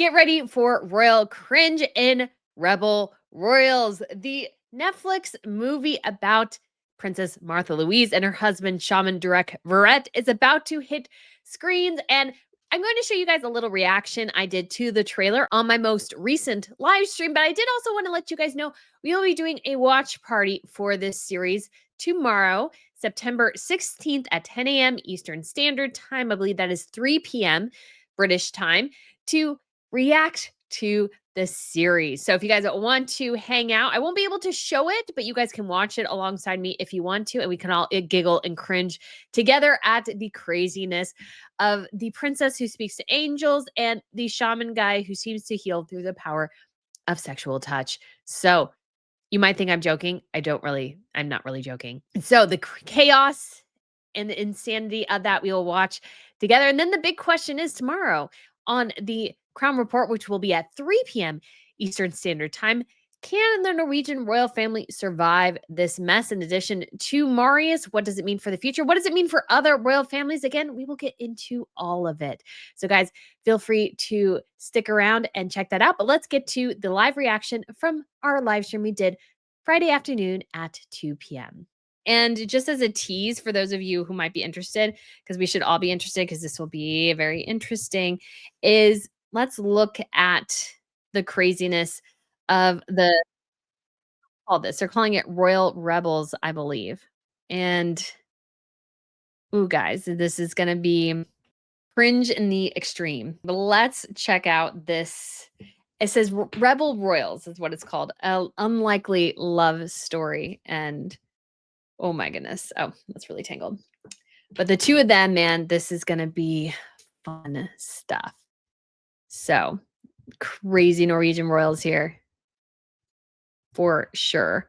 Get ready for Royal Cringe in Rebel Royals, the Netflix movie about Princess Märtha Louise and her husband, Shaman Durek Verrett, is about to hit screens. And I'm going to show you guys a little reaction I did to the trailer on my most recent live stream. But I did also want to let you guys know we will be doing a watch party for this series tomorrow, September 16th at 10 a.m. Eastern Standard Time. I believe that is 3 p.m. British time, to react to this series. So if you guys want to hang out, I won't be able to show it, but you guys can watch it alongside me if you want to, and we can all giggle and cringe together at the craziness of the princess who speaks to angels and the shaman guy who seems to heal through the power of sexual touch. So you might think I'm joking. I'm not really joking. So the chaos and the insanity of that we will watch together. And then the big question is tomorrow on the Crown Report, which will be at 3 p.m. Eastern Standard Time. Can the Norwegian royal family survive this mess? In addition to Marius, what does it mean for the future? What does it mean for other royal families? Again, we will get into all of it. So guys, feel free to stick around and check that out. But let's get to the live reaction from our live stream we did Friday afternoon at 2 p.m. And just as a tease for those of you who might be interested, because we should all be interested because this will be very interesting, is let's look at the craziness of they're calling it Royal Rebels, I believe. And, ooh, guys, this is going to be cringe in the extreme. But let's check out this. It says Rebel Royals is what it's called. An unlikely love story. And oh my goodness. Oh, that's really tangled. But the two of them, man, this is going to be fun stuff. So crazy Norwegian royals here for sure.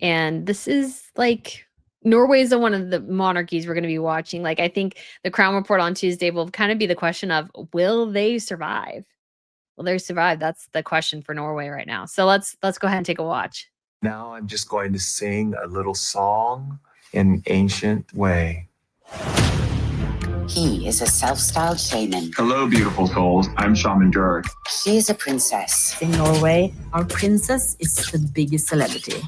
And this is like Norway is one of the monarchies we're going to be watching. Like, I think the Crown Report on Tuesday will kind of be the question of, will they survive? Will they survive? That's the question for Norway right now. So let's go ahead and take a watch. Now I'm just going to sing a little song in an ancient way. He is a self-styled shaman. Hello, beautiful souls. I'm Shaman Durek. She is a princess. In Norway, our princess is the biggest celebrity.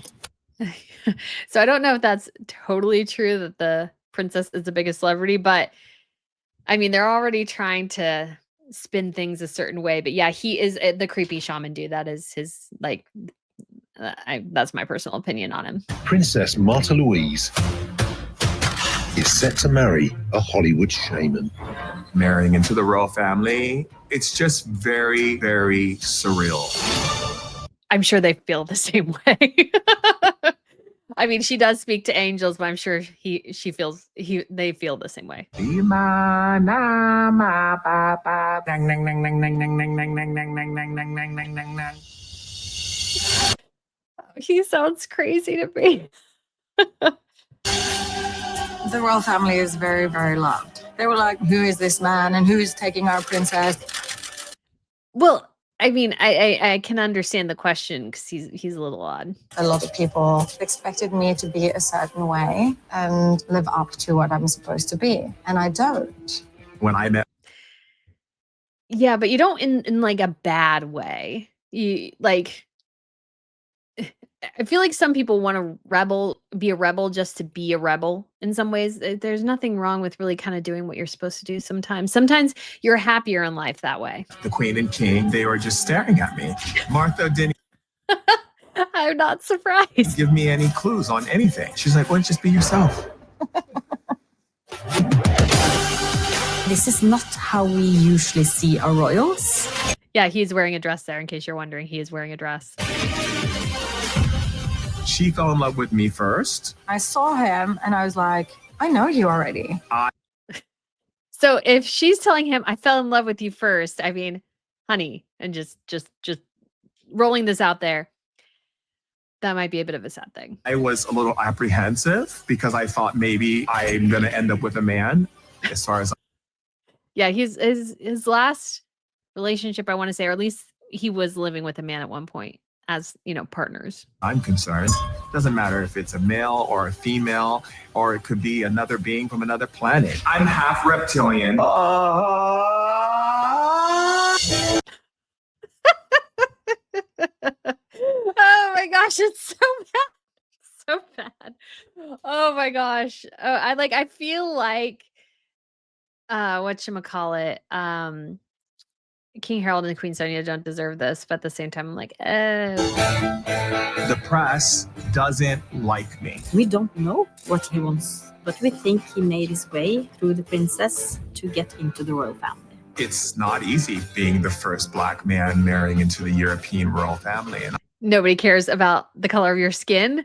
So I don't know if that's totally true that the princess is the biggest celebrity, but I mean, they're already trying to spin things a certain way. But yeah, he is the creepy shaman dude. That is his, like, that's my personal opinion on him. Princess Märtha Louise is set to marry a Hollywood shaman. Marrying into the royal family, it's just very, very surreal. I'm sure they feel the same way. I mean, she does speak to angels, but I'm sure they feel the same way. He sounds crazy to me. The royal family is very, very loved. They were like, who is this man and who is taking our princess? Well, I mean, I can understand the question because he's a little odd. A lot of people expected me to be a certain way and live up to what I'm supposed to be, and I don't. When I met, yeah, but you don't in like a bad way. You like. I feel like some people want to be a rebel just to be a rebel in some ways. There's nothing wrong with really kind of doing what you're supposed to do sometimes. Sometimes you're happier in life that way. the queen and king, they were just staring at me. Märtha didn't I'm not surprised. give me any clues on anything. She's like, well, just be yourself. This is not how we usually see our royals. Yeah, he's wearing a dress there, in case you're wondering. He is wearing a dress. She fell in love with me first. I saw him and I was like, I know you already. So if she's telling him, I fell in love with you first, I mean, honey, and just rolling this out there, that might be a bit of a sad thing. I was a little apprehensive because I thought maybe I'm going to end up with a man as far as. Yeah, his last relationship, I want to say, or at least he was living with a man at one point as, partners. I'm concerned. Doesn't matter if it's a male or a female, or it could be another being from another planet. I'm half reptilian. gosh, it's so bad. So bad. Oh my gosh. I feel like whatchamacallit, King Harold and Queen Sonia don't deserve this, but at the same time, I'm like, oh. The press doesn't like me. We don't know what he wants, but we think he made his way through the princess to get into the royal family. It's not easy being the first Black man marrying into the European royal family. And Nobody cares about the color of your skin.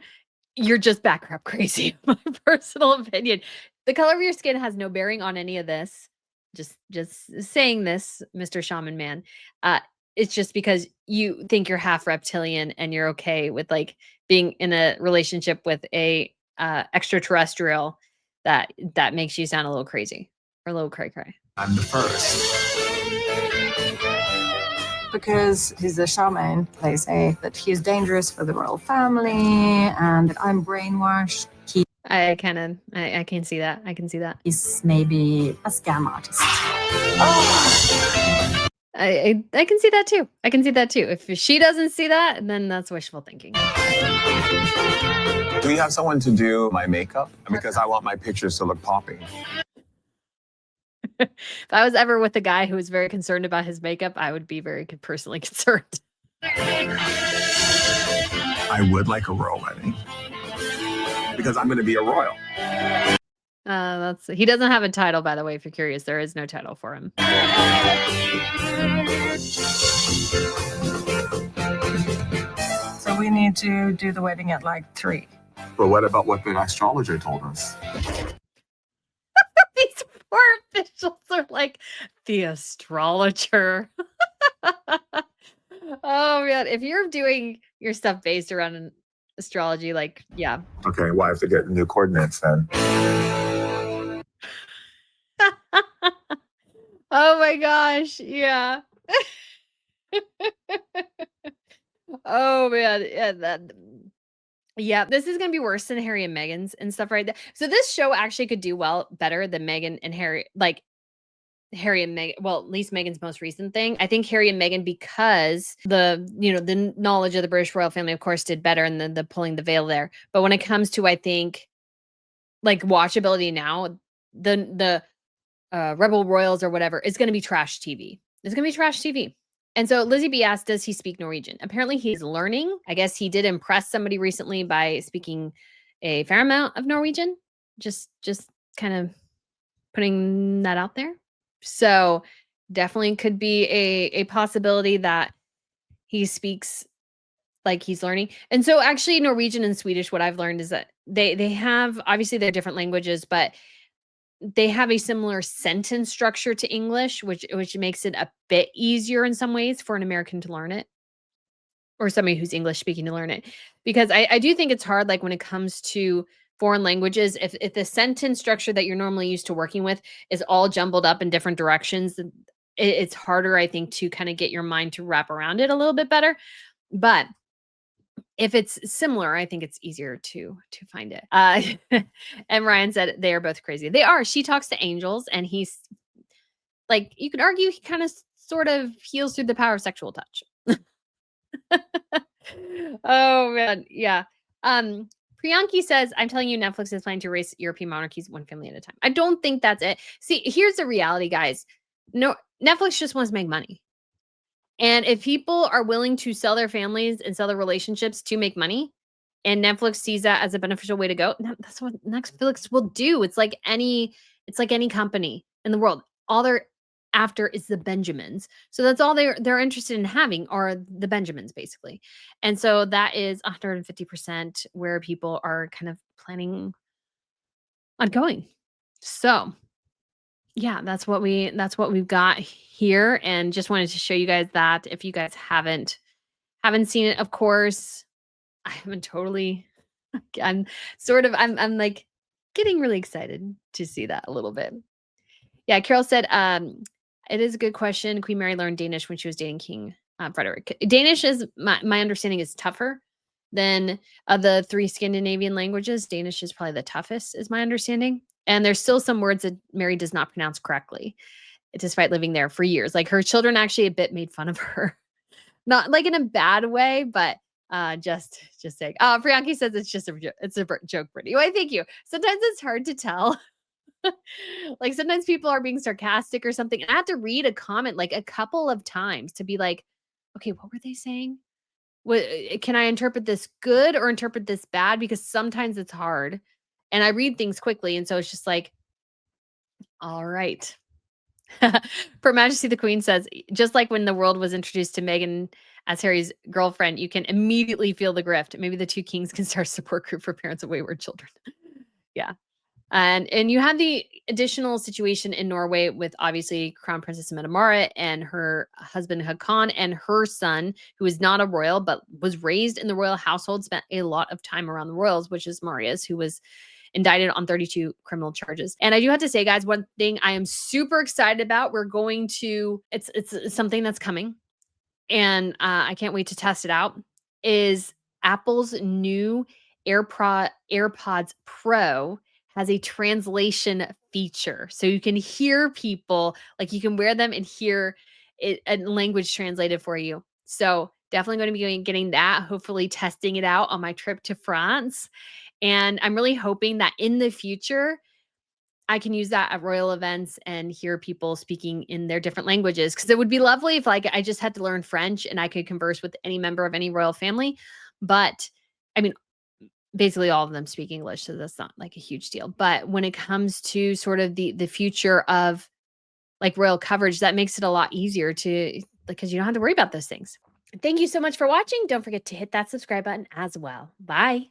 You're just backcrop crazy, my personal opinion. The color of your skin has no bearing on any of this. Just saying this, Mr. Shaman Man. It's just because you think you're half reptilian and you're okay with like being in a relationship with a extraterrestrial that makes you sound a little crazy or a little cray-cray. I'm the first. Because he's a shaman, they say that he's dangerous for the royal family and that I'm brainwashed. I can see that. I can see that. He's maybe a scam artist. I can see that too. I can see that too. If she doesn't see that, then that's wishful thinking. Do you have someone to do my makeup? Because I want my pictures to look poppy. If I was ever with a guy who was very concerned about his makeup, I would be very personally concerned. I would like a royal wedding. Because I'm going to be a royal. He doesn't have a title, by the way, if you're curious. There is no title for him. So we need to do the wedding at like 3. But what about what the astrologer told us? These poor officials are like, the astrologer. Oh, man. If you're doing your stuff based around astrology, like, yeah. Okay, well, I have to get new coordinates then. Oh my gosh. Yeah. Oh man. Yeah, this is gonna be worse than Harry and Meghan's and stuff right there. So this show actually could do better than Meghan and Harry, like Harry and Meghan, well, at least Meghan's most recent thing. I think Harry and Meghan, because the knowledge of the British royal family, of course, did better, and then the pulling the veil there. But when it comes to, I think, like watchability now, the Rebel Royals or whatever is going to be trash TV. It's going to be trash TV. And so Lizzie B asked, does he speak Norwegian? Apparently he's learning. I guess he did impress somebody recently by speaking a fair amount of Norwegian. Just kind of putting that out there. So definitely could be a possibility that he speaks like he's learning. And so actually Norwegian and Swedish, what I've learned is that they have, obviously they're different languages, but they have a similar sentence structure to English, which makes it a bit easier in some ways for an American to learn it, or somebody who's English speaking to learn it. Because I do think it's hard, like when it comes to foreign languages, if the sentence structure that you're normally used to working with is all jumbled up in different directions, it's harder, I think, to kind of get your mind to wrap around it a little bit better. But if it's similar, I think it's easier to find it. And Ryan said they are both crazy. They are. She talks to angels, and he's like, you could argue he kind of sort of heals through the power of sexual touch. Oh man, yeah. Priyanki says, I'm telling you, Netflix is planning to erase European monarchies one family at a time. I don't think that's it. See, here's the reality, guys. No, Netflix just wants to make money. And if people are willing to sell their families and sell their relationships to make money, and Netflix sees that as a beneficial way to go, that's what Netflix will do. It's like any company in the world. All they're after is the Benjamins. So that's all they're interested in having are the Benjamins, basically. And so that is 150% where people are kind of planning on going. So yeah, that's what we've got here, and just wanted to show you guys that if you guys haven't seen it, of course, I haven't totally. I'm like getting really excited to see that a little bit. Yeah, Carol said, it is a good question. Queen Mary learned Danish when she was dating King Frederick. Danish is my understanding is tougher than the 3 Scandinavian languages. Danish is probably the toughest, is my understanding. And there's still some words that Mary does not pronounce correctly, despite living there for years. Like her children actually a bit made fun of her, not like in a bad way, but Just saying. Priyanki says it's just it's a joke, Brittany. Why, thank you. Sometimes it's hard to tell. Like sometimes people are being sarcastic or something. And I have to read a comment like a couple of times to be like, okay, what were they saying? What can I interpret this good or interpret this bad? Because sometimes it's hard. And I read things quickly. And so it's just like, all right. Her Majesty the Queen says, just like when the world was introduced to Meghan as Harry's girlfriend, you can immediately feel the grift. Maybe the two kings can start a support group for parents of wayward children. Yeah. And you have the additional situation in Norway with obviously Crown Princess Märtha and her husband Haakon and her son, who is not a royal but was raised in the royal household, spent a lot of time around the royals, which is Marius, who was indicted on 32 criminal charges. And I do have to say, guys, one thing I am super excited about, we're going to, it's something that's coming, and I can't wait to test it out, is Apple's new AirPods Pro has a translation feature. So you can hear people, like you can wear them and hear it, a language translated for you. So definitely going to be getting that, hopefully testing it out on my trip to France. And I'm really hoping that in the future, I can use that at royal events and hear people speaking in their different languages. Because it would be lovely if like I just had to learn French and I could converse with any member of any royal family. But I mean, basically all of them speak English, so that's not like a huge deal. But when it comes to sort of the future of like royal coverage, that makes it a lot easier to, because you don't have to worry about those things. Thank you so much for watching. Don't forget to hit that subscribe button as well. Bye.